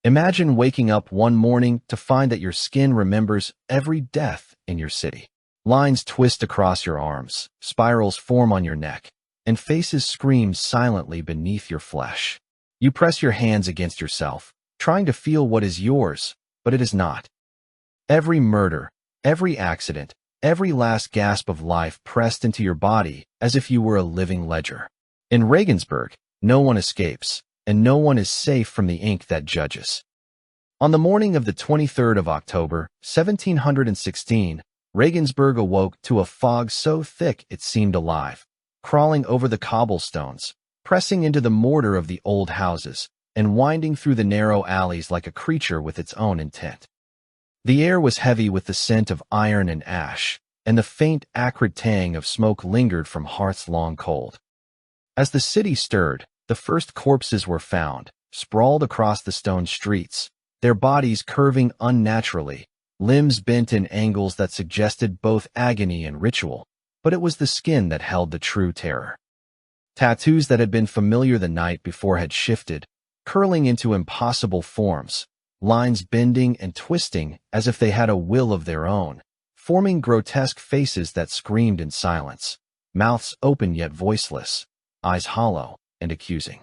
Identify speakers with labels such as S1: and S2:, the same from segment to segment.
S1: Imagine waking up one morning to find that your skin remembers every death in your city. Lines twist across your arms, spirals form on your neck, and faces scream silently beneath your flesh. You press your hands against yourself, trying to feel what is yours, but it is not. Every murder, every accident, every last gasp of life pressed into your body as if you were a living ledger. In Regensburg, no one escapes, and no one is safe from the ink that judges. On the morning of the 23rd of October, 1716, Regensburg awoke to a fog so thick it seemed alive, crawling over the cobblestones, pressing into the mortar of the old houses, and winding through the narrow alleys like a creature with its own intent. The air was heavy with the scent of iron and ash, and the faint, acrid tang of smoke lingered from hearths long cold. As the city stirred, the first corpses were found, sprawled across the stone streets, their bodies curving unnaturally, limbs bent in angles that suggested both agony and ritual, but it was the skin that held the true terror. Tattoos that had been familiar the night before had shifted, curling into impossible forms, lines bending and twisting as if they had a will of their own, forming grotesque faces that screamed in silence, mouths open yet voiceless, eyes hollow and accusing.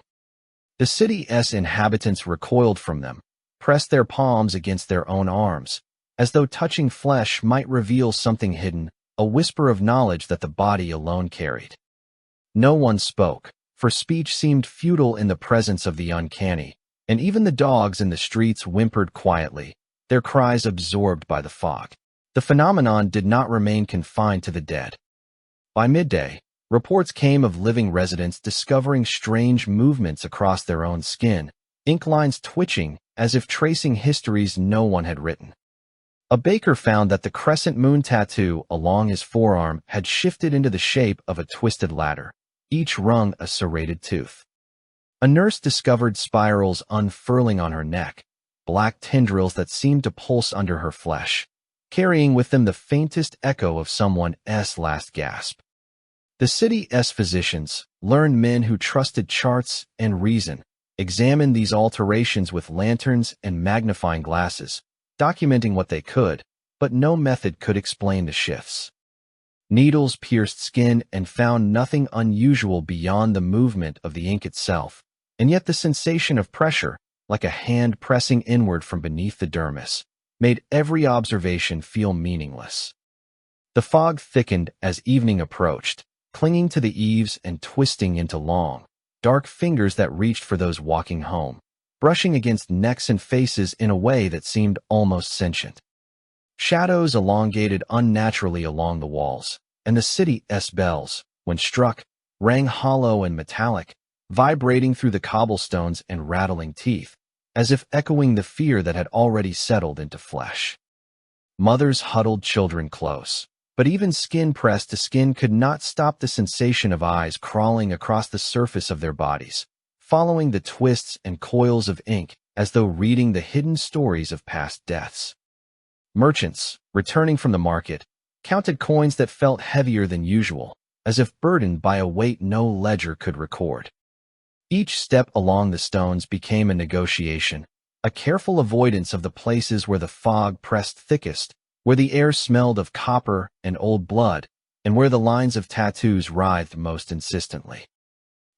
S1: The city's inhabitants recoiled from them, pressed their palms against their own arms, as though touching flesh might reveal something hidden, a whisper of knowledge that the body alone carried. No one spoke, for speech seemed futile in the presence of the uncanny, and even the dogs in the streets whimpered quietly, their cries absorbed by the fog. The phenomenon did not remain confined to the dead. By midday, reports came of living residents discovering strange movements across their own skin, ink lines twitching as if tracing histories no one had written. A baker found that the crescent moon tattoo along his forearm had shifted into the shape of a twisted ladder, each rung a serrated tooth. A nurse discovered spirals unfurling on her neck, black tendrils that seemed to pulse under her flesh, carrying with them the faintest echo of someone's last gasp. The city's physicians, learned men who trusted charts and reason, examined these alterations with lanterns and magnifying glasses, documenting what they could, but no method could explain the shifts. Needles pierced skin and found nothing unusual beyond the movement of the ink itself, and yet the sensation of pressure, like a hand pressing inward from beneath the dermis, made every observation feel meaningless. The fog thickened as evening approached, clinging to the eaves and twisting into long, dark fingers that reached for those walking home, brushing against necks and faces in a way that seemed almost sentient. Shadows elongated unnaturally along the walls, and the city's bells, when struck, rang hollow and metallic, vibrating through the cobblestones and rattling teeth, as if echoing the fear that had already settled into flesh. Mothers huddled children close, but even skin pressed to skin could not stop the sensation of eyes crawling across the surface of their bodies, following the twists and coils of ink as though reading the hidden stories of past deaths. Merchants, returning from the market, counted coins that felt heavier than usual, as if burdened by a weight no ledger could record. Each step along the stones became a negotiation, a careful avoidance of the places where the fog pressed thickest, where the air smelled of copper and old blood, and where the lines of tattoos writhed most insistently.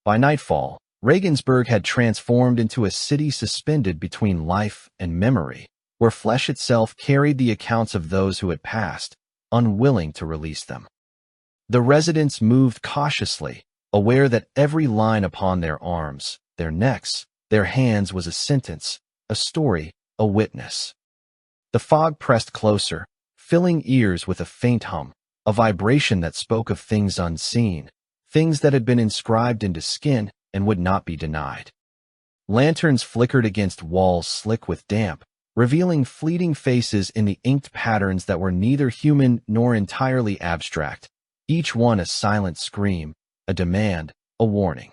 S1: By nightfall, Regensburg had transformed into a city suspended between life and memory, where flesh itself carried the accounts of those who had passed, unwilling to release them. The residents moved cautiously, aware that every line upon their arms, their necks, their hands was a sentence, a story, a witness. The fog pressed closer, filling ears with a faint hum, a vibration that spoke of things unseen, things that had been inscribed into skin and would not be denied. Lanterns flickered against walls slick with damp, revealing fleeting faces in the inked patterns that were neither human nor entirely abstract, each one a silent scream, a demand, a warning.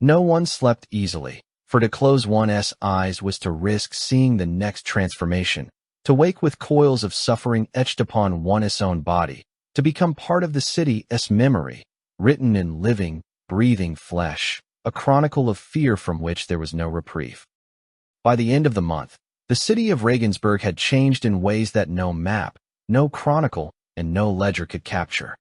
S1: No one slept easily, for to close one's eyes was to risk seeing the next transformation, to wake with coils of suffering etched upon one's own body, to become part of the city's memory, written in living, breathing flesh, a chronicle of fear from which there was no reprieve. By the end of the month, the city of Regensburg had changed in ways that no map, no chronicle, and no ledger could capture.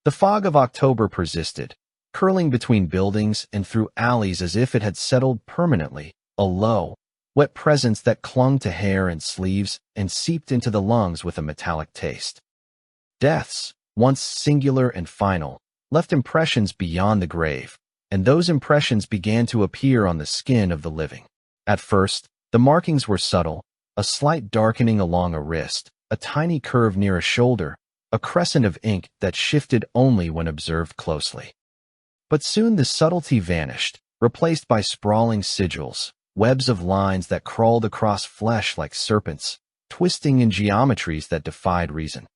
S1: The fog of October persisted, curling between buildings and through alleys as if it had settled permanently, a low, wet presence that clung to hair and sleeves and seeped into the lungs with a metallic taste. Deaths, once singular and final, left impressions beyond the grave, and those impressions began to appear on the skin of the living. At first, the markings were subtle, a slight darkening along a wrist, a tiny curve near a shoulder, a crescent of ink that shifted only when observed closely. But soon the subtlety vanished, replaced by sprawling sigils, webs of lines that crawled across flesh like serpents, twisting in geometries that defied reason.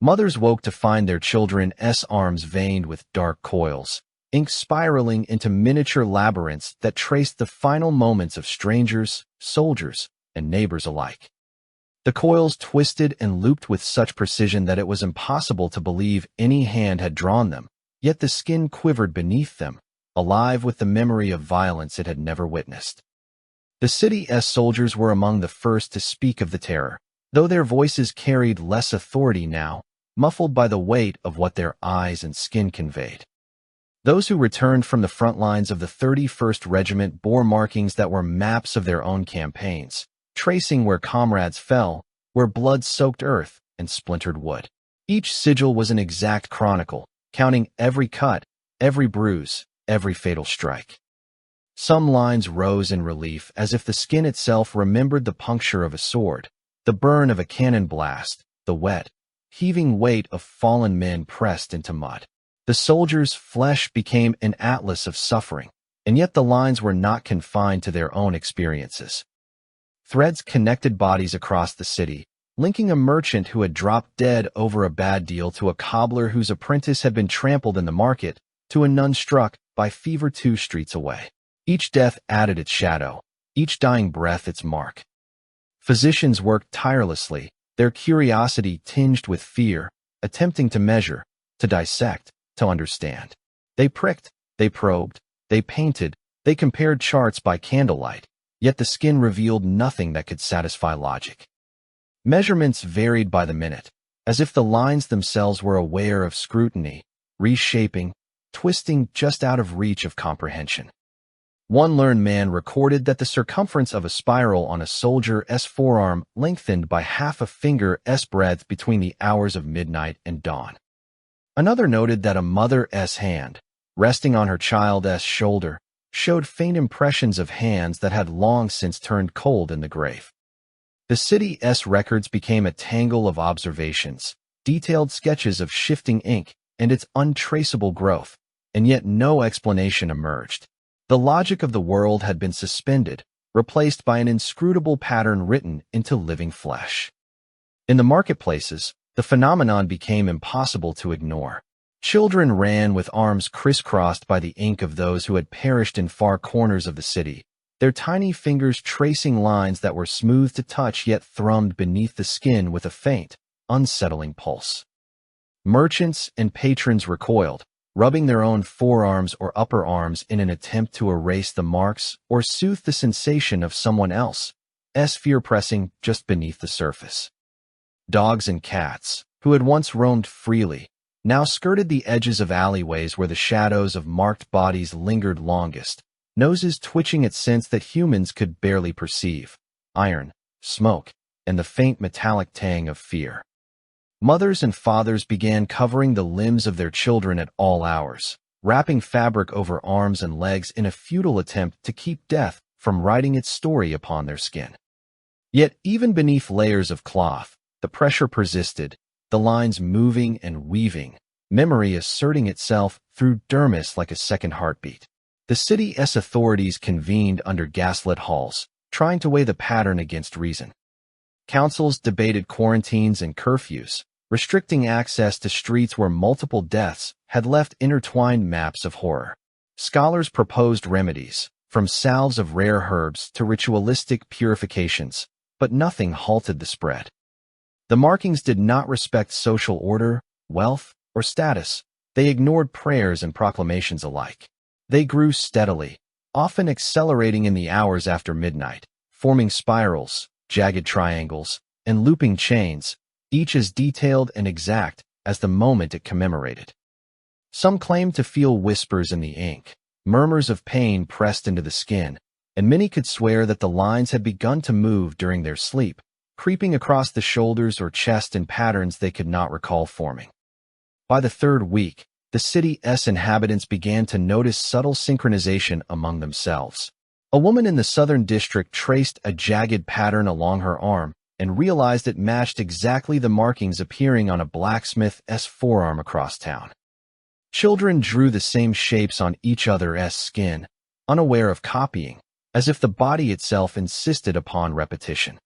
S1: Mothers woke to find their children's arms veined with dark coils, ink spiraling into miniature labyrinths that traced the final moments of strangers, soldiers, and neighbors alike. The coils twisted and looped with such precision that it was impossible to believe any hand had drawn them, yet the skin quivered beneath them, alive with the memory of violence it had never witnessed. The city's soldiers were among the first to speak of the terror, though their voices carried less authority now, muffled by the weight of what their eyes and skin conveyed. Those who returned from the front lines of the 31st Regiment bore markings that were maps of their own campaigns, tracing where comrades fell, where blood soaked earth and splintered wood. Each sigil was an exact chronicle, counting every cut, every bruise, every fatal strike. Some lines rose in relief as if the skin itself remembered the puncture of a sword, the burn of a cannon blast, the wet, heaving weight of fallen men pressed into mud. The soldiers' flesh became an atlas of suffering, and yet the lines were not confined to their own experiences. Threads connected bodies across the city, linking a merchant who had dropped dead over a bad deal to a cobbler whose apprentice had been trampled in the market, to a nun struck by fever 2 streets away. Each death added its shadow, each dying breath its mark. Physicians worked tirelessly, their curiosity tinged with fear, attempting to measure, to dissect, to understand. They pricked, they probed, they painted, they compared charts by candlelight, yet the skin revealed nothing that could satisfy logic. Measurements varied by the minute, as if the lines themselves were aware of scrutiny, reshaping, twisting just out of reach of comprehension. One learned man recorded that the circumference of a spiral on a soldier's forearm lengthened by half a finger's breadth between the hours of midnight and dawn. Another noted that a mother's hand, resting on her child's shoulder, showed faint impressions of hands that had long since turned cold in the grave. The city's records became a tangle of observations, detailed sketches of shifting ink and its untraceable growth, and yet no explanation emerged. The logic of the world had been suspended, replaced by an inscrutable pattern written into living flesh. In the marketplaces, the phenomenon became impossible to ignore. Children ran with arms crisscrossed by the ink of those who had perished in far corners of the city, their tiny fingers tracing lines that were smooth to touch yet thrummed beneath the skin with a faint, unsettling pulse. Merchants and patrons recoiled, rubbing their own forearms or upper arms in an attempt to erase the marks or soothe the sensation of someone else's fear pressing just beneath the surface. Dogs and cats, who had once roamed freely, now skirted the edges of alleyways where the shadows of marked bodies lingered longest, noses twitching at scents that humans could barely perceive, iron, smoke, and the faint metallic tang of fear. Mothers and fathers began covering the limbs of their children at all hours, wrapping fabric over arms and legs in a futile attempt to keep death from writing its story upon their skin. Yet even beneath layers of cloth, the pressure persisted, the lines moving and weaving, memory asserting itself through dermis like a second heartbeat. The city's authorities convened under gaslit halls, trying to weigh the pattern against reason. Councils debated quarantines and curfews, restricting access to streets where multiple deaths had left intertwined maps of horror. Scholars proposed remedies, from salves of rare herbs to ritualistic purifications, but nothing halted the spread. The markings did not respect social order, wealth, or status. They ignored prayers and proclamations alike. They grew steadily, often accelerating in the hours after midnight, forming spirals, jagged triangles, and looping chains, each as detailed and exact as the moment it commemorated. Some claimed to feel whispers in the ink, murmurs of pain pressed into the skin, and many could swear that the lines had begun to move during their sleep, creeping across the shoulders or chest in patterns they could not recall forming. By the third week, the city's inhabitants began to notice subtle synchronization among themselves. A woman in the southern district traced a jagged pattern along her arm and realized it matched exactly the markings appearing on a blacksmith's forearm across town. Children drew the same shapes on each other's skin, unaware of copying, as if the body itself insisted upon repetition.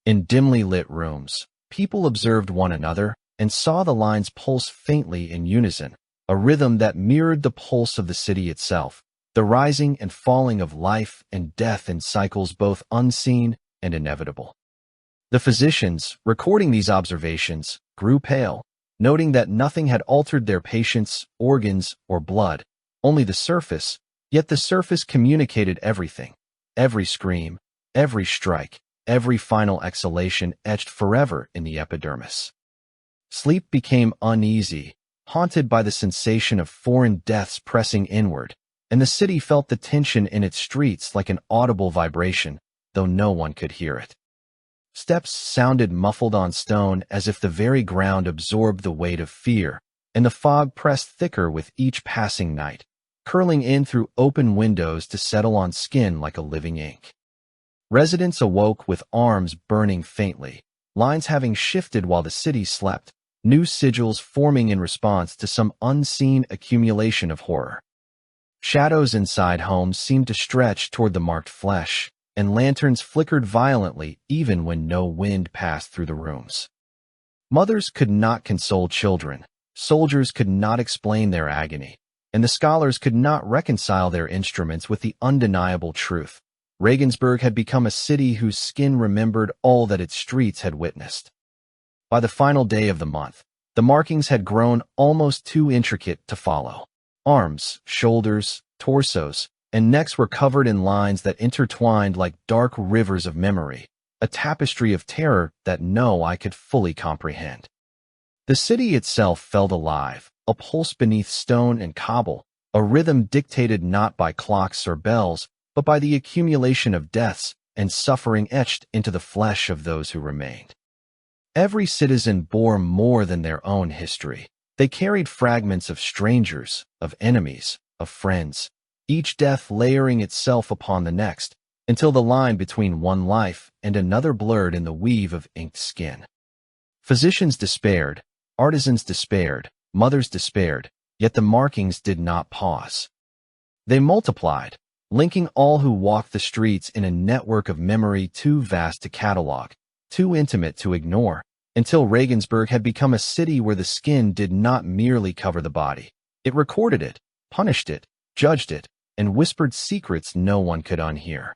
S1: In dimly lit rooms, people observed one another and saw the lines pulse faintly in unison, a rhythm that mirrored the pulse of the city itself, the rising and falling of life and death in cycles both unseen and inevitable. The physicians, recording these observations, grew pale, noting that nothing had altered their patients' organs or blood, only the surface, yet the surface communicated everything. Every scream, every strike, every final exhalation etched forever in the epidermis. Sleep became uneasy, haunted by the sensation of foreign deaths pressing inward, and the city felt the tension in its streets like an audible vibration, though no one could hear it. Steps sounded muffled on stone as if the very ground absorbed the weight of fear, and the fog pressed thicker with each passing night, curling in through open windows to settle on skin like a living ink. Residents awoke with arms burning faintly, lines having shifted while the city slept, new sigils forming in response to some unseen accumulation of horror. Shadows inside homes seemed to stretch toward the marked flesh, and lanterns flickered violently even when no wind passed through the rooms. Mothers could not console children, soldiers could not explain their agony, and the scholars could not reconcile their instruments with the undeniable truth. Regensburg had become a city whose skin remembered all that its streets had witnessed. By the final day of the month, the markings had grown almost too intricate to follow. Arms, shoulders, torsos, and necks were covered in lines that intertwined like dark rivers of memory, a tapestry of terror that no eye could fully comprehend. The city itself felt alive, a pulse beneath stone and cobble, a rhythm dictated not by clocks or bells, but by the accumulation of deaths and suffering etched into the flesh of those who remained. Every citizen bore more than their own history. They carried fragments of strangers, of enemies, of friends, each death layering itself upon the next, until the line between one life and another blurred in the weave of inked skin. Physicians despaired, artisans despaired, mothers despaired, yet the markings did not pause. They multiplied, linking all who walked the streets in a network of memory too vast to catalog, too intimate to ignore, until Regensburg had become a city where the skin did not merely cover the body. It recorded it, punished it, judged it, and whispered secrets no one could unhear.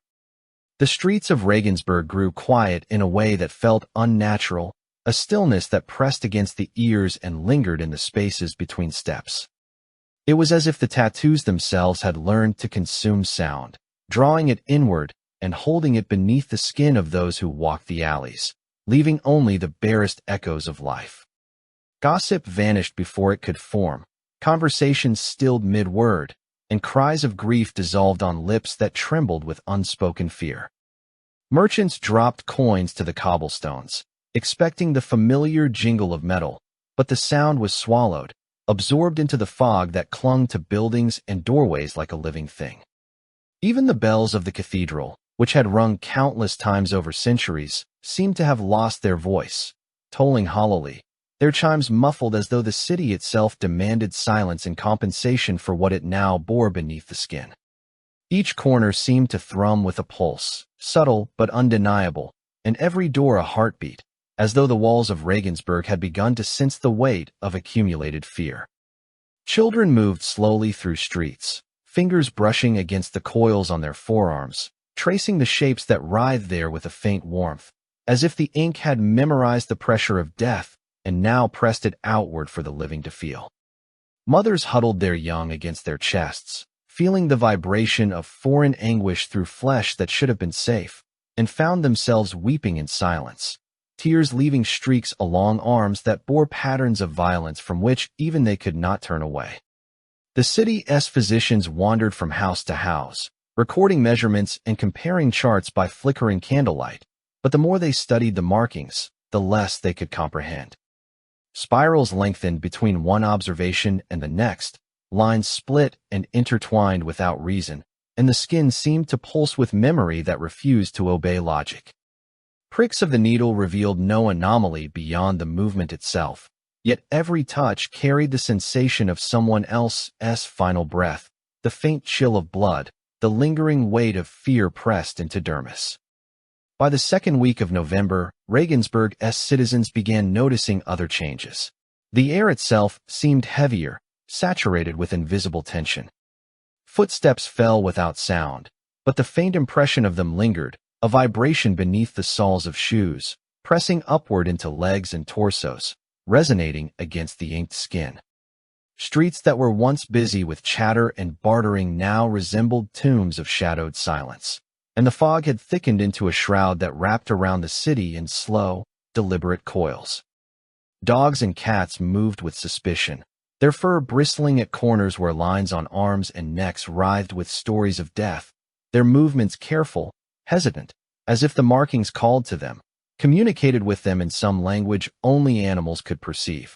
S1: The streets of Regensburg grew quiet in a way that felt unnatural, a stillness that pressed against the ears and lingered in the spaces between steps. It was as if the tattoos themselves had learned to consume sound, drawing it inward and holding it beneath the skin of those who walked the alleys, leaving only the barest echoes of life. Gossip vanished before it could form, conversations stilled mid-word, and cries of grief dissolved on lips that trembled with unspoken fear. Merchants dropped coins to the cobblestones, expecting the familiar jingle of metal, but the sound was swallowed, absorbed into the fog that clung to buildings and doorways like a living thing. Even the bells of the cathedral, which had rung countless times over centuries, seemed to have lost their voice, tolling hollowly, their chimes muffled as though the city itself demanded silence in compensation for what it now bore beneath the skin. Each corner seemed to thrum with a pulse, subtle but undeniable, and every door a heartbeat, as though the walls of Regensburg had begun to sense the weight of accumulated fear. Children moved slowly through streets, fingers brushing against the coils on their forearms, tracing the shapes that writhed there with a faint warmth, as if the ink had memorized the pressure of death and now pressed it outward for the living to feel. Mothers huddled their young against their chests, feeling the vibration of foreign anguish through flesh that should have been safe, and found themselves weeping in silence, tears leaving streaks along arms that bore patterns of violence from which even they could not turn away. The city's physicians wandered from house to house, recording measurements and comparing charts by flickering candlelight, but the more they studied the markings, the less they could comprehend. Spirals lengthened between one observation and the next, lines split and intertwined without reason, and the skin seemed to pulse with memory that refused to obey logic. Pricks of the needle revealed no anomaly beyond the movement itself, yet every touch carried the sensation of someone else's final breath, the faint chill of blood, the lingering weight of fear pressed into dermis. By the second week of November, Regensburg's citizens began noticing other changes. The air itself seemed heavier, saturated with invisible tension. Footsteps fell without sound, but the faint impression of them lingered, a vibration beneath the soles of shoes, pressing upward into legs and torsos, resonating against the inked skin. Streets that were once busy with chatter and bartering now resembled tombs of shadowed silence, and the fog had thickened into a shroud that wrapped around the city in slow, deliberate coils. Dogs and cats moved with suspicion, their fur bristling at corners where lines on arms and necks writhed with stories of death, their movements careful, hesitant, as if the markings called to them, communicated with them in some language only animals could perceive.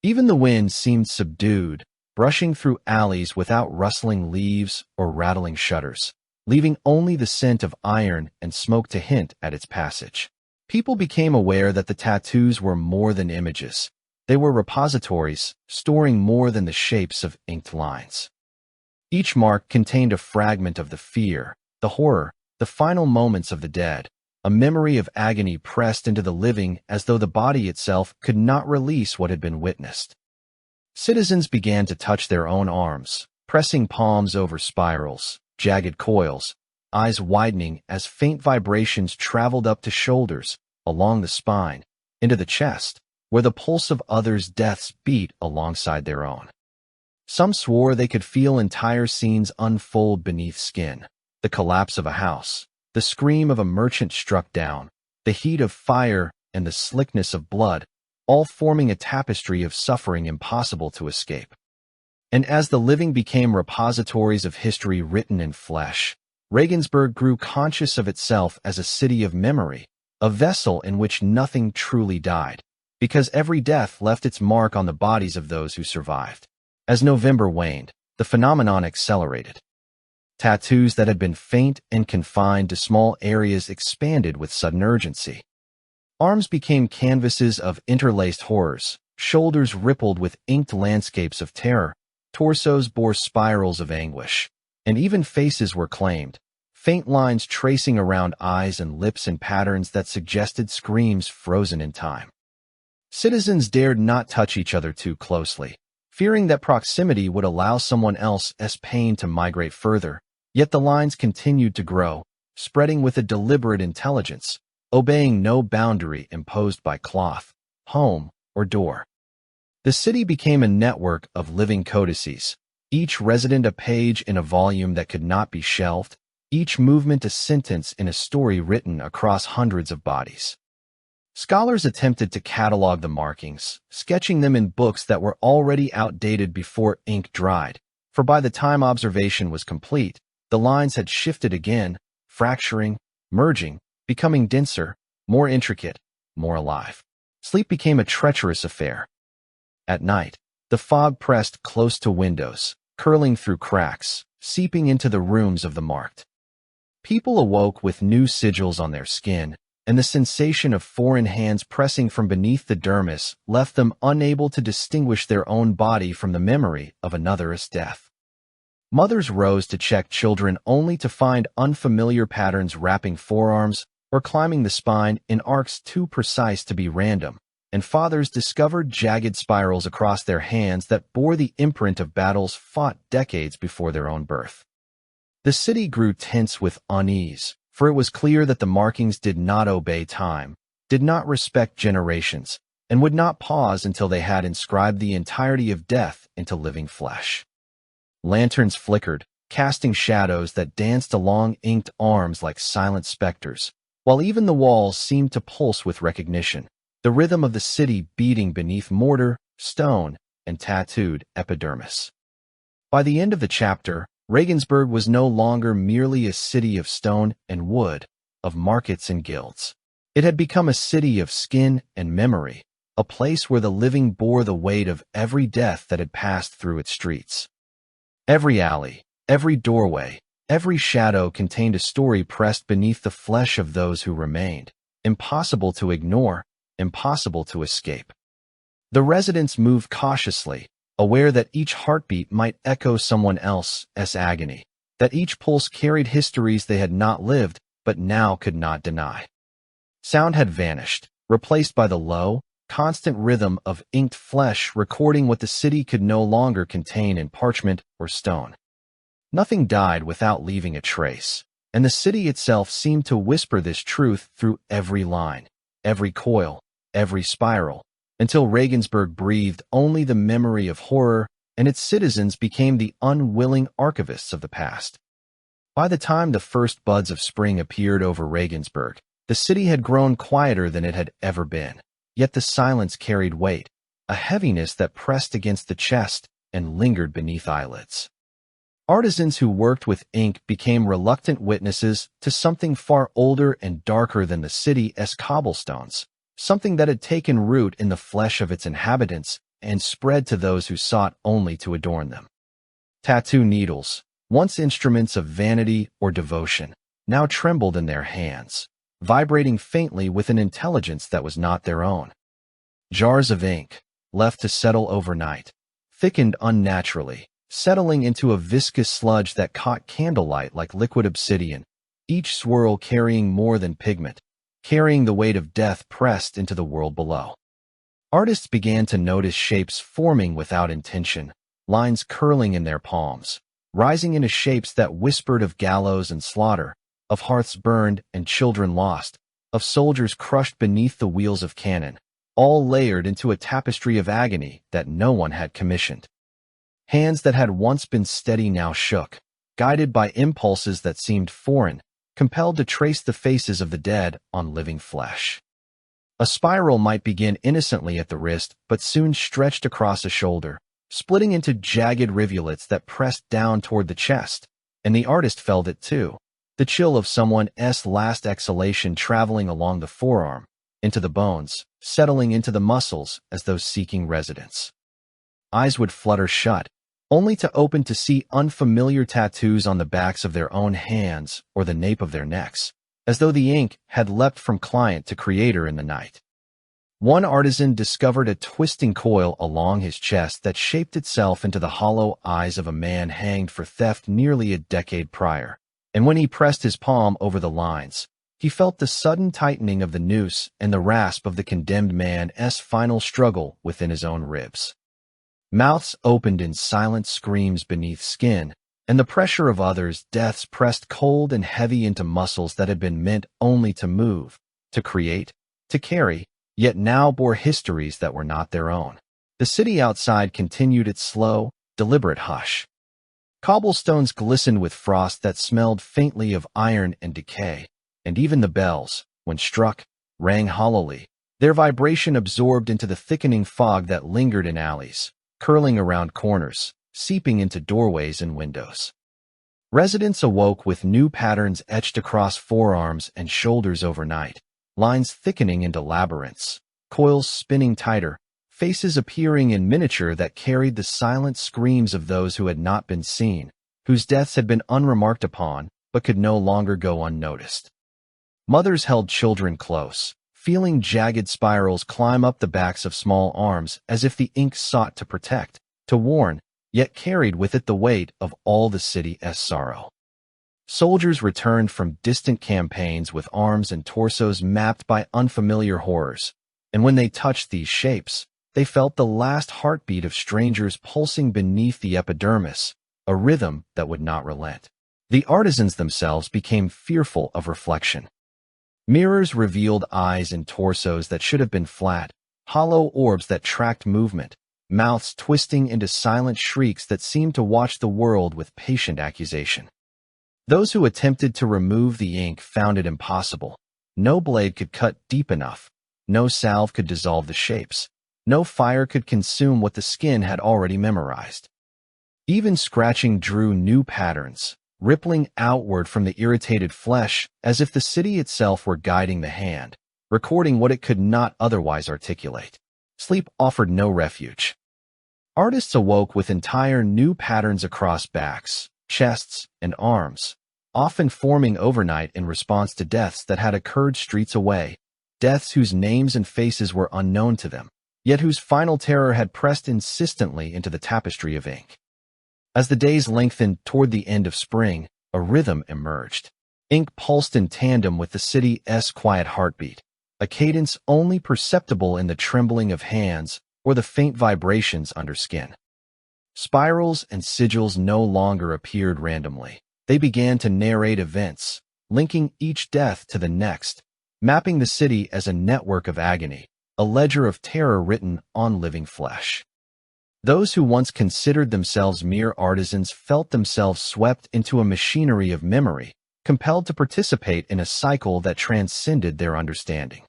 S1: Even the wind seemed subdued, brushing through alleys without rustling leaves or rattling shutters, leaving only the scent of iron and smoke to hint at its passage. People became aware that the tattoos were more than images. They were repositories, storing more than the shapes of inked lines. Each mark contained a fragment of the fear, the horror, the final moments of the dead, a memory of agony pressed into the living as though the body itself could not release what had been witnessed. Citizens began to touch their own arms, pressing palms over spirals, jagged coils, eyes widening as faint vibrations traveled up to shoulders, along the spine, into the chest, where the pulse of others' deaths beat alongside their own. Some swore they could feel entire scenes unfold beneath skin, the collapse of a house, the scream of a merchant struck down, the heat of fire and the slickness of blood, all forming a tapestry of suffering impossible to escape. And as the living became repositories of history written in flesh, Regensburg grew conscious of itself as a city of memory, a vessel in which nothing truly died, because every death left its mark on the bodies of those who survived. As November waned, the phenomenon accelerated. Tattoos that had been faint and confined to small areas expanded with sudden urgency. Arms became canvases of interlaced horrors, shoulders rippled with inked landscapes of terror, torsos bore spirals of anguish, and even faces were claimed, faint lines tracing around eyes and lips in patterns that suggested screams frozen in time. Citizens dared not touch each other too closely, fearing that proximity would allow someone else's pain to migrate further. Yet the lines continued to grow, spreading with a deliberate intelligence, obeying no boundary imposed by cloth, home, or door. The city became a network of living codices, each resident a page in a volume that could not be shelved, each movement a sentence in a story written across hundreds of bodies. Scholars attempted to catalog the markings, sketching them in books that were already outdated before ink dried, for by the time observation was complete, the lines had shifted again, fracturing, merging, becoming denser, more intricate, more alive. Sleep became a treacherous affair. At night, the fog pressed close to windows, curling through cracks, seeping into the rooms of the marked. People awoke with new sigils on their skin, and the sensation of foreign hands pressing from beneath the dermis left them unable to distinguish their own body from the memory of another's death. Mothers rose to check children only to find unfamiliar patterns wrapping forearms or climbing the spine in arcs too precise to be random, and fathers discovered jagged spirals across their hands that bore the imprint of battles fought decades before their own birth. The city grew tense with unease, for it was clear that the markings did not obey time, did not respect generations, and would not pause until they had inscribed the entirety of death into living flesh. Lanterns flickered, casting shadows that danced along inked arms like silent specters, while even the walls seemed to pulse with recognition, the rhythm of the city beating beneath mortar, stone, and tattooed epidermis. By the end of the chapter, Regensburg was no longer merely a city of stone and wood, of markets and guilds. It had become a city of skin and memory, a place where the living bore the weight of every death that had passed through its streets. Every alley, every doorway, every shadow contained a story pressed beneath the flesh of those who remained, impossible to ignore, impossible to escape. The residents moved cautiously, aware that each heartbeat might echo someone else's agony, that each pulse carried histories they had not lived but now could not deny. Sound had vanished, replaced by the low, constant rhythm of inked flesh recording what the city could no longer contain in parchment or stone. Nothing died without leaving a trace, and the city itself seemed to whisper this truth through every line, every coil, every spiral, until Regensburg breathed only the memory of horror, and its citizens became the unwilling archivists of the past. By the time the first buds of spring appeared over Regensburg, the city had grown quieter than it had ever been, yet the silence carried weight, a heaviness that pressed against the chest and lingered beneath eyelids. Artisans who worked with ink became reluctant witnesses to something far older and darker than the city's cobblestones, something that had taken root in the flesh of its inhabitants and spread to those who sought only to adorn them. Tattoo needles, once instruments of vanity or devotion, now trembled in their hands, vibrating faintly with an intelligence that was not their own. Jars of ink, left to settle overnight, thickened unnaturally, settling into a viscous sludge that caught candlelight like liquid obsidian, each swirl carrying more than pigment, carrying the weight of death pressed into the world below. Artists began to notice shapes forming without intention, lines curling in their palms, rising into shapes that whispered of gallows and slaughter, of hearths burned and children lost, of soldiers crushed beneath the wheels of cannon, all layered into a tapestry of agony that no one had commissioned. Hands that had once been steady now shook, guided by impulses that seemed foreign, compelled to trace the faces of the dead on living flesh. A spiral might begin innocently at the wrist, but soon stretched across a shoulder, splitting into jagged rivulets that pressed down toward the chest, and the artist felt it too, the chill of someone's last exhalation traveling along the forearm, into the bones, settling into the muscles as though seeking residence. Eyes would flutter shut, only to open to see unfamiliar tattoos on the backs of their own hands or the nape of their necks, as though the ink had leapt from client to creator in the night. One artisan discovered a twisting coil along his chest that shaped itself into the hollow eyes of a man hanged for theft nearly a decade prior, and when he pressed his palm over the lines, he felt the sudden tightening of the noose and the rasp of the condemned man's final struggle within his own ribs. Mouths opened in silent screams beneath skin, and the pressure of others' deaths pressed cold and heavy into muscles that had been meant only to move, to create, to carry, yet now bore histories that were not their own. The city outside continued its slow, deliberate hush. Cobblestones glistened with frost that smelled faintly of iron and decay, and even the bells, when struck, rang hollowly, their vibration absorbed into the thickening fog that lingered in alleys, curling around corners, seeping into doorways and windows. Residents awoke with new patterns etched across forearms and shoulders overnight, lines thickening into labyrinths, coils spinning tighter, faces appearing in miniature that carried the silent screams of those who had not been seen, whose deaths had been unremarked upon but could no longer go unnoticed. Mothers held children close, feeling jagged spirals climb up the backs of small arms as if the ink sought to protect, to warn, yet carried with it the weight of all the city's sorrow. Soldiers returned from distant campaigns with arms and torsos mapped by unfamiliar horrors, and when they touched these shapes, they felt the last heartbeat of strangers pulsing beneath the epidermis, a rhythm that would not relent. The artisans themselves became fearful of reflection. Mirrors revealed eyes and torsos that should have been flat, hollow orbs that tracked movement, mouths twisting into silent shrieks that seemed to watch the world with patient accusation. Those who attempted to remove the ink found it impossible, No blade could cut deep enough. No salve could dissolve the shapes. No fire could consume what the skin had already memorized. Even scratching drew new patterns, rippling outward from the irritated flesh as if the city itself were guiding the hand, recording what it could not otherwise articulate. Sleep offered no refuge. Artists awoke with entire new patterns across backs, chests, and arms, often forming overnight in response to deaths that had occurred streets away, deaths whose names and faces were unknown to them, yet whose final terror had pressed insistently into the tapestry of ink. As the days lengthened toward the end of spring, a rhythm emerged. Ink pulsed in tandem with the city's quiet heartbeat, a cadence only perceptible in the trembling of hands or the faint vibrations under skin. Spirals and sigils no longer appeared randomly. They began to narrate events, linking each death to the next, mapping the city as a network of agony, a ledger of terror written on living flesh. Those who once considered themselves mere artisans felt themselves swept into a machinery of memory, compelled to participate in a cycle that transcended their understanding.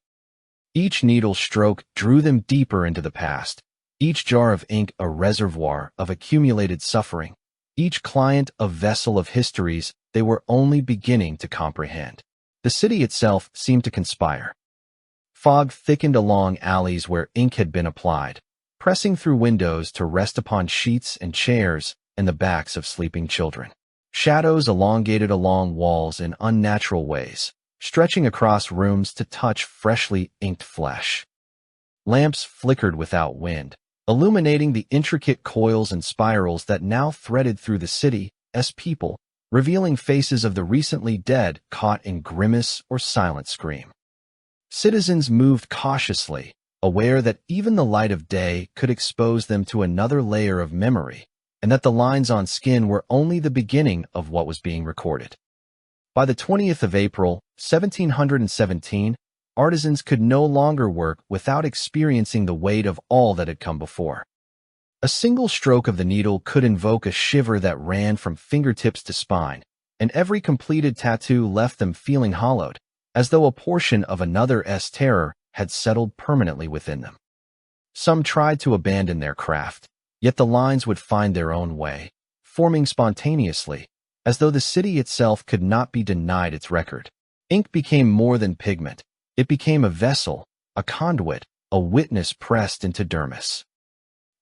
S1: Each needle stroke drew them deeper into the past, each jar of ink a reservoir of accumulated suffering, each client a vessel of histories they were only beginning to comprehend. The city itself seemed to conspire. Fog thickened along alleys where ink had been applied, pressing through windows to rest upon sheets and chairs and the backs of sleeping children. Shadows elongated along walls in unnatural ways, stretching across rooms to touch freshly inked flesh. Lamps flickered without wind, illuminating the intricate coils and spirals that now threaded through the city as people, revealing faces of the recently dead caught in grimace or silent scream. Citizens moved cautiously, aware that even the light of day could expose them to another layer of memory, and that the lines on skin were only the beginning of what was being recorded. By the 20th of April, 1717, artisans could no longer work without experiencing the weight of all that had come before. A single stroke of the needle could invoke a shiver that ran from fingertips to spine, and every completed tattoo left them feeling hollowed, as though a portion of another's terror had settled permanently within them. Some tried to abandon their craft, yet the lines would find their own way, forming spontaneously, as though the city itself could not be denied its record. Ink became more than pigment. It became a vessel, a conduit, a witness pressed into dermis.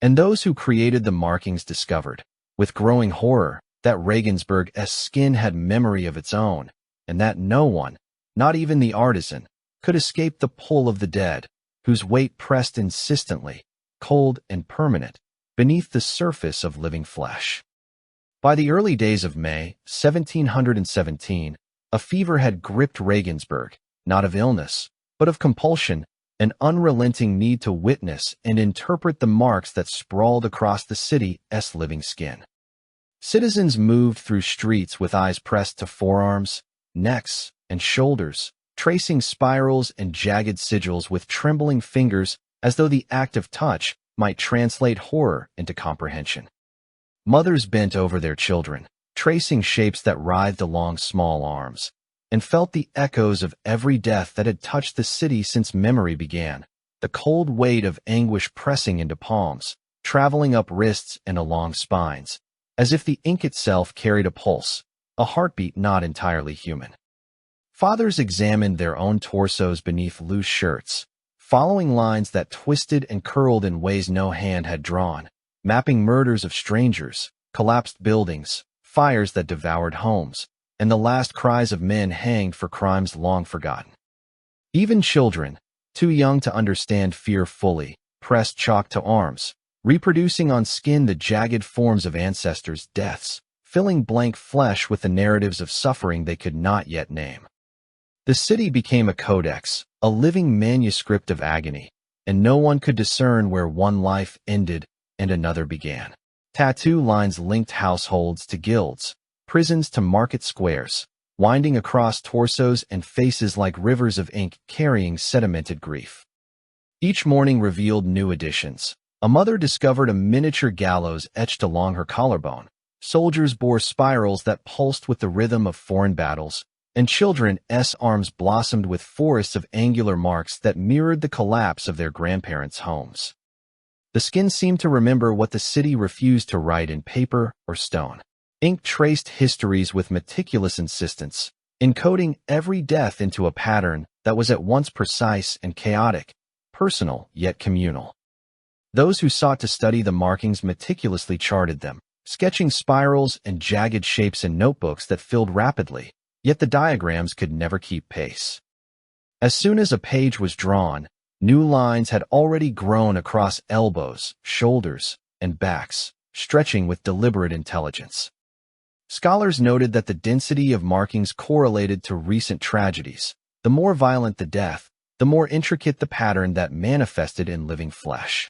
S1: And those who created the markings discovered, with growing horror, that Regensburg's skin had memory of its own, and that no one, not even the artisan, could escape the pull of the dead, whose weight pressed insistently, cold and permanent, beneath the surface of living flesh. By the early days of May, 1717, a fever had gripped Regensburg, not of illness, but of compulsion, an unrelenting need to witness and interpret the marks that sprawled across the city's living skin. Citizens moved through streets with eyes pressed to forearms, necks, and shoulders, tracing spirals and jagged sigils with trembling fingers as though the act of touch might translate horror into comprehension. Mothers bent over their children, tracing shapes that writhed along small arms, and felt the echoes of every death that had touched the city since memory began, the cold weight of anguish pressing into palms, traveling up wrists and along spines, as if the ink itself carried a pulse, a heartbeat not entirely human. Fathers examined their own torsos beneath loose shirts, following lines that twisted and curled in ways no hand had drawn, mapping murders of strangers, collapsed buildings, fires that devoured homes, and the last cries of men hanged for crimes long forgotten. Even children, too young to understand fear fully, pressed chalk to arms, reproducing on skin the jagged forms of ancestors' deaths, filling blank flesh with the narratives of suffering they could not yet name. The city became a codex, a living manuscript of agony, and no one could discern where one life ended and another began. Tattoo lines linked households to guilds, prisons to market squares, winding across torsos and faces like rivers of ink carrying sedimented grief. Each morning revealed new additions. A mother discovered a miniature gallows etched along her collarbone. Soldiers bore spirals that pulsed with the rhythm of foreign battles, and children's arms blossomed with forests of angular marks that mirrored the collapse of their grandparents' homes. The skin seemed to remember what the city refused to write in paper or stone. Ink traced histories with meticulous insistence, encoding every death into a pattern that was at once precise and chaotic, personal yet communal. Those who sought to study the markings meticulously charted them, sketching spirals and jagged shapes in notebooks that filled rapidly, yet the diagrams could never keep pace. As soon as a page was drawn, new lines had already grown across elbows, shoulders, and backs, stretching with deliberate intelligence. Scholars noted that the density of markings correlated to recent tragedies. The more violent the death, the more intricate the pattern that manifested in living flesh.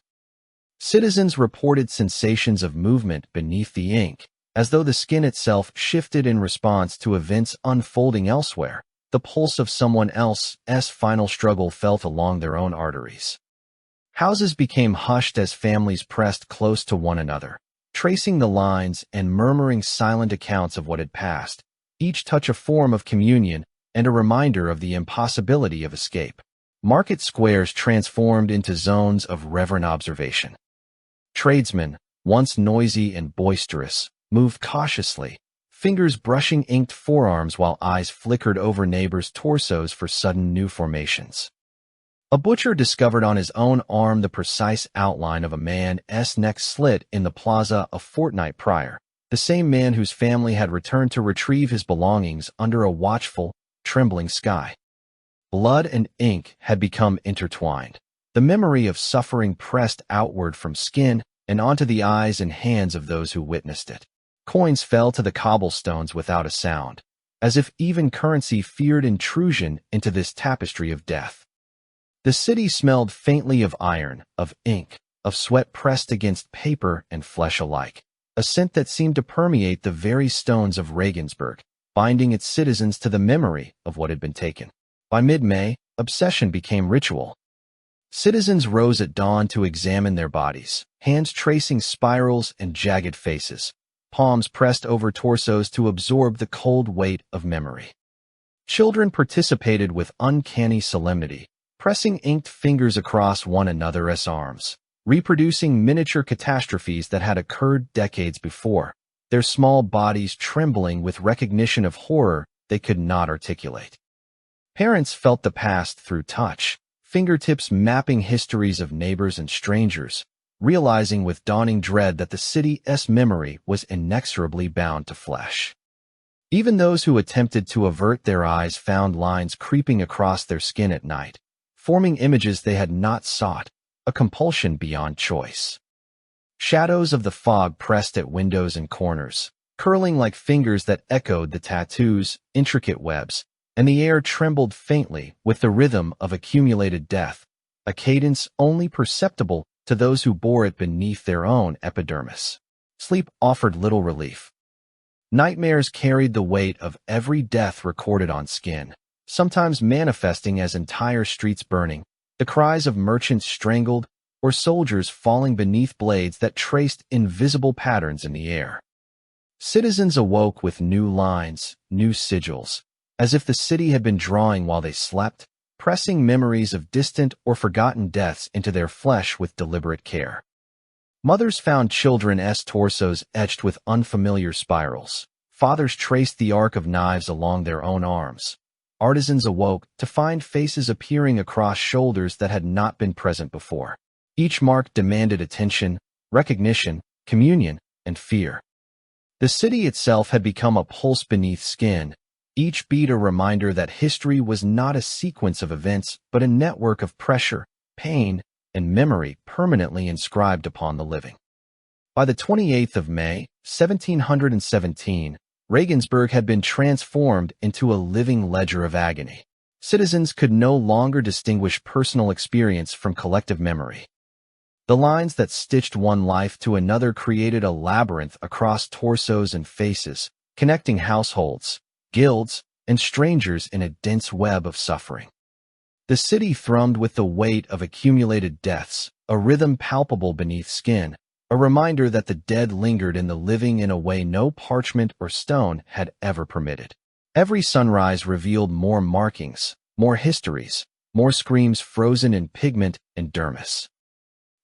S1: Citizens reported sensations of movement beneath the ink, as though the skin itself shifted in response to events unfolding elsewhere. The pulse of someone else's final struggle felt along their own arteries. Houses became hushed as families pressed close to one another, tracing the lines and murmuring silent accounts of what had passed, each touch a form of communion and a reminder of the impossibility of escape. Market squares transformed into zones of reverent observation. Tradesmen, once noisy and boisterous, moved cautiously, fingers brushing inked forearms while eyes flickered over neighbors' torsos for sudden new formations. A butcher discovered on his own arm the precise outline of a man's neck slit in the plaza a fortnight prior, the same man whose family had returned to retrieve his belongings under a watchful, trembling sky. Blood and ink had become intertwined, the memory of suffering pressed outward from skin and onto the eyes and hands of those who witnessed it. Coins fell to the cobblestones without a sound, as if even currency feared intrusion into this tapestry of death. The city smelled faintly of iron, of ink, of sweat pressed against paper and flesh alike, a scent that seemed to permeate the very stones of Regensburg, binding its citizens to the memory of what had been taken. By mid-May, obsession became ritual. Citizens rose at dawn to examine their bodies, hands tracing spirals and jagged faces, palms pressed over torsos to absorb the cold weight of memory. Children participated with uncanny solemnity, pressing inked fingers across one another's arms, reproducing miniature catastrophes that had occurred decades before, their small bodies trembling with recognition of horror they could not articulate. Parents felt the past through touch, fingertips mapping histories of neighbors and strangers, realizing with dawning dread that the city's memory was inexorably bound to flesh. Even those who attempted to avert their eyes found lines creeping across their skin at night, forming images they had not sought, a compulsion beyond choice. Shadows of the fog pressed at windows and corners, curling like fingers that echoed the tattoo's intricate webs, and the air trembled faintly with the rhythm of accumulated death, a cadence only perceptible to those who bore it beneath their own epidermis. Sleep offered little relief. Nightmares carried the weight of every death recorded on skin, sometimes manifesting as entire streets burning, the cries of merchants strangled, or soldiers falling beneath blades that traced invisible patterns in the air. Citizens awoke with new lines, new sigils, as if the city had been drawing while they slept, pressing memories of distant or forgotten deaths into their flesh with deliberate care. Mothers found children's torsos etched with unfamiliar spirals. Fathers traced the arc of knives along their own arms. Artisans awoke to find faces appearing across shoulders that had not been present before. Each mark demanded attention, recognition, communion, and fear. The city itself had become a pulse beneath skin, each beat a reminder that history was not a sequence of events, but a network of pressure, pain, and memory permanently inscribed upon the living. By the 28th of May, 1717, Regensburg had been transformed into a living ledger of agony. Citizens could no longer distinguish personal experience from collective memory. The lines that stitched one life to another created a labyrinth across torsos and faces, connecting households, guilds, and strangers in a dense web of suffering. The city thrummed with the weight of accumulated deaths, a rhythm palpable beneath skin, a reminder that the dead lingered in the living in a way no parchment or stone had ever permitted. Every sunrise revealed more markings, more histories, more screams frozen in pigment and dermis.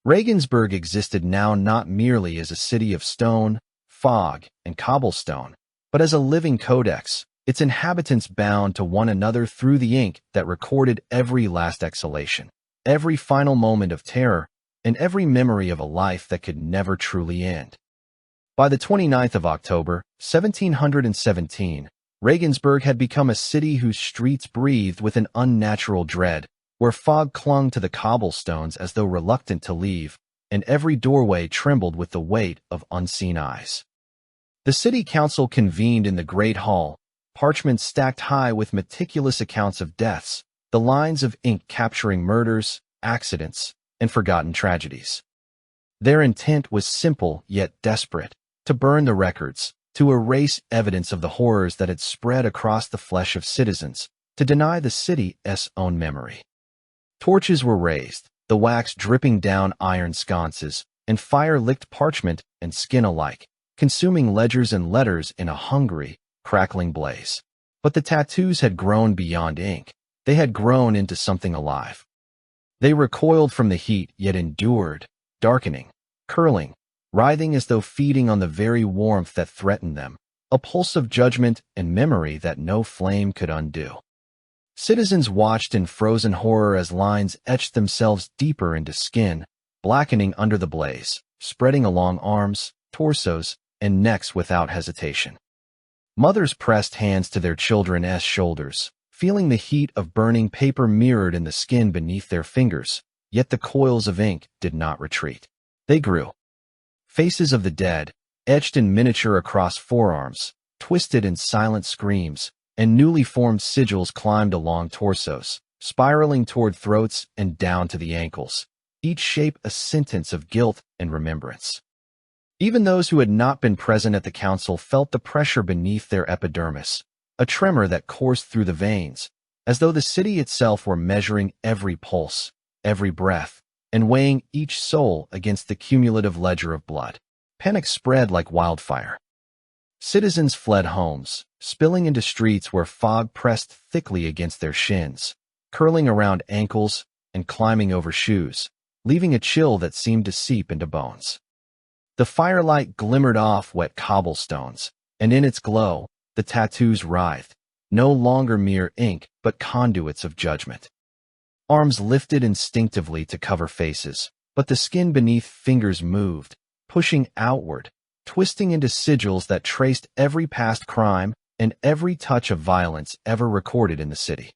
S1: Regensburg existed now not merely as a city of stone, fog, and cobblestone, but as a living codex, its inhabitants bound to one another through the ink that recorded every last exhalation, every final moment of terror, and every memory of a life that could never truly end. By the 29th of October, 1717, Regensburg had become a city whose streets breathed with an unnatural dread, where fog clung to the cobblestones as though reluctant to leave, and every doorway trembled with the weight of unseen eyes. The city council convened in the great hall, parchment stacked high with meticulous accounts of deaths, the lines of ink capturing murders, accidents, and forgotten tragedies. Their intent was simple yet desperate: to burn the records, to erase evidence of the horrors that had spread across the flesh of citizens, to deny the city's own memory. Torches were raised, the wax dripping down iron sconces, and fire licked parchment and skin alike, consuming ledgers and letters in a hungry, crackling blaze. But the tattoos had grown beyond ink. They had grown into something alive. They recoiled from the heat, yet endured, darkening, curling, writhing as though feeding on the very warmth that threatened them, a pulse of judgment and memory that no flame could undo. Citizens watched in frozen horror as lines etched themselves deeper into skin, blackening under the blaze, spreading along arms, torsos, and necks without hesitation. Mothers pressed hands to their children's shoulders, feeling the heat of burning paper mirrored in the skin beneath their fingers, yet the coils of ink did not retreat. They grew. Faces of the dead, etched in miniature across forearms, twisted in silent screams, and newly formed sigils climbed along torsos, spiraling toward throats and down to the ankles, each shape a sentence of guilt and remembrance. Even those who had not been present at the council felt the pressure beneath their epidermis, a tremor that coursed through the veins, as though the city itself were measuring every pulse, every breath, and weighing each soul against the cumulative ledger of blood. Panic spread like wildfire. Citizens fled homes, spilling into streets where fog pressed thickly against their shins, curling around ankles and climbing over shoes, leaving a chill that seemed to seep into bones. The firelight glimmered off wet cobblestones, and in its glow, the tattoos writhed, no longer mere ink but conduits of judgment. Arms lifted instinctively to cover faces, but the skin beneath fingers moved, pushing outward, twisting into sigils that traced every past crime and every touch of violence ever recorded in the city.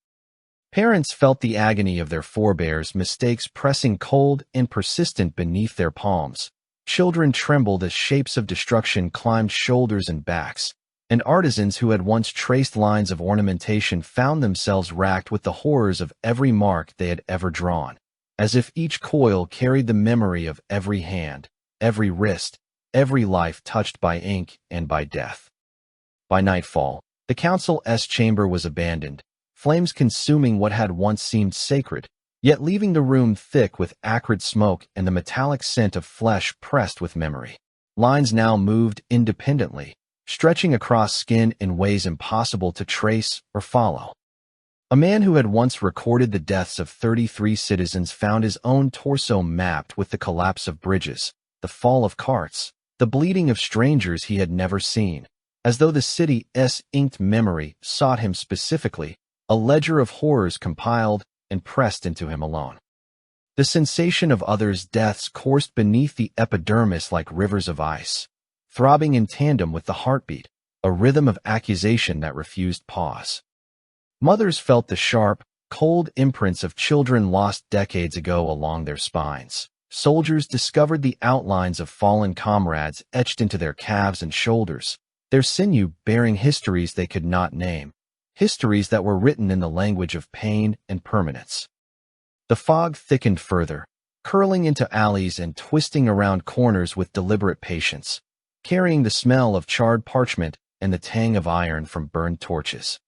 S1: Parents felt the agony of their forebears' mistakes pressing cold and persistent beneath their palms. Children trembled as shapes of destruction climbed shoulders and backs, and artisans who had once traced lines of ornamentation found themselves racked with the horrors of every mark they had ever drawn, as if each coil carried the memory of every hand, every wrist, every life touched by ink and by death. By nightfall, the council's chamber was abandoned, flames consuming what had once seemed sacred, yet leaving the room thick with acrid smoke and the metallic scent of flesh pressed with memory. Lines now moved independently, stretching across skin in ways impossible to trace or follow. A man who had once recorded the deaths of 33 citizens found his own torso mapped with the collapse of bridges, the fall of carts, the bleeding of strangers he had never seen, as though the city's inked memory sought him specifically, a ledger of horrors compiled and pressed into him alone. The sensation of others' deaths coursed beneath the epidermis like rivers of ice, throbbing in tandem with the heartbeat, a rhythm of accusation that refused pause. Mothers felt the sharp, cold imprints of children lost decades ago along their spines. Soldiers discovered the outlines of fallen comrades etched into their calves and shoulders, their sinew bearing histories they could not name, histories that were written in the language of pain and permanence. The fog thickened further, curling into alleys and twisting around corners with deliberate patience, carrying the smell of charred parchment and the tang of iron from burned torches.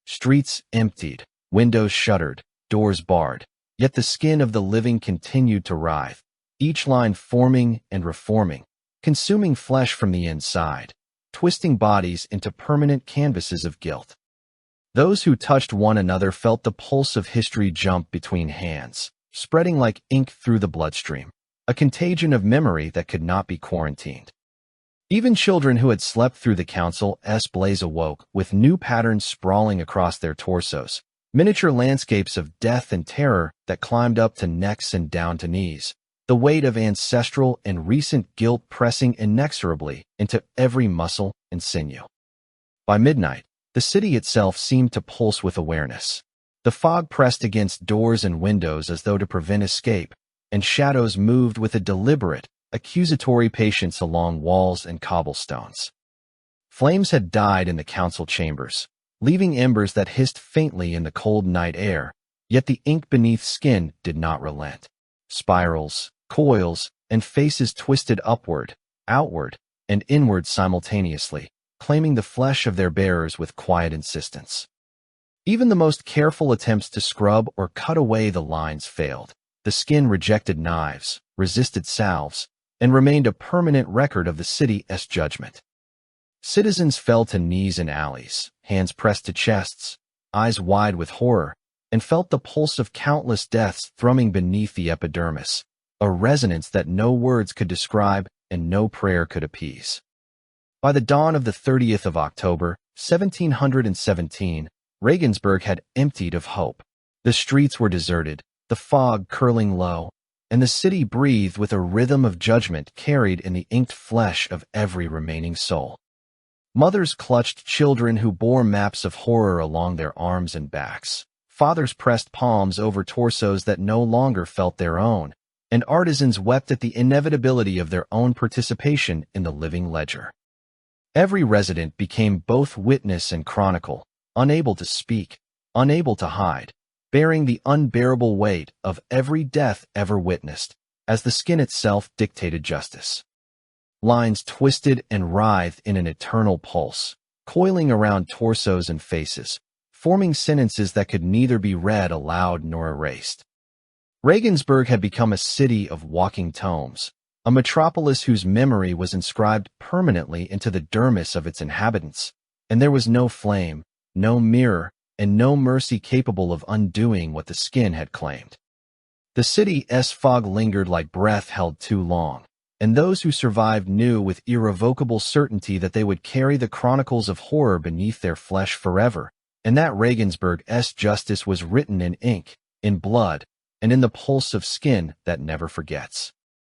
S1: Streets emptied, windows shuttered, doors barred, yet the skin of the living continued to writhe, each line forming and reforming, consuming flesh from the inside, twisting bodies into permanent canvases of guilt. Those who touched one another felt the pulse of history jump between hands, spreading like ink through the bloodstream, a contagion of memory that could not be quarantined. Even children who had slept through the council's blaze awoke, with new patterns sprawling across their torsos, miniature landscapes of death and terror that climbed up to necks and down to knees, the weight of ancestral and recent guilt pressing inexorably into every muscle and sinew. By midnight, the city itself seemed to pulse with awareness. The fog pressed against doors and windows as though to prevent escape, and shadows moved with a deliberate, accusatory patience along walls and cobblestones. Flames had died in the council chambers, leaving embers that hissed faintly in the cold night air, yet the ink beneath skin did not relent. Spirals, coils, and faces twisted upward, outward, and inward simultaneously, claiming the flesh of their bearers with quiet insistence. Even the most careful attempts to scrub or cut away the lines failed. The skin rejected knives, resisted salves, and remained a permanent record of the city's judgment. Citizens fell to knees in alleys, hands pressed to chests, eyes wide with horror, and felt the pulse of countless deaths thrumming beneath the epidermis, a resonance that no words could describe and no prayer could appease. By the dawn of the 30th of October, 1717, Regensburg had emptied of hope. The streets were deserted, the fog curling low, and the city breathed with a rhythm of judgment carried in the inked flesh of every remaining soul. Mothers clutched children who bore maps of horror along their arms and backs. Fathers pressed palms over torsos that no longer felt their own, and artisans wept at the inevitability of their own participation in the living ledger. Every resident became both witness and chronicle, unable to speak, unable to hide, bearing the unbearable weight of every death ever witnessed, as the skin itself dictated justice. Lines twisted and writhed in an eternal pulse, coiling around torsos and faces, forming sentences that could neither be read aloud nor erased. Regensburg had become a city of walking tomes, a metropolis whose memory was inscribed permanently into the dermis of its inhabitants, and there was no flame, no mirror, and no mercy capable of undoing what the skin had claimed. The city's fog lingered like breath held too long, and those who survived knew with irrevocable certainty that they would carry the chronicles of horror beneath their flesh forever, and that Regensburg's justice was written in ink, in blood, and in the pulse of skin that never forgets.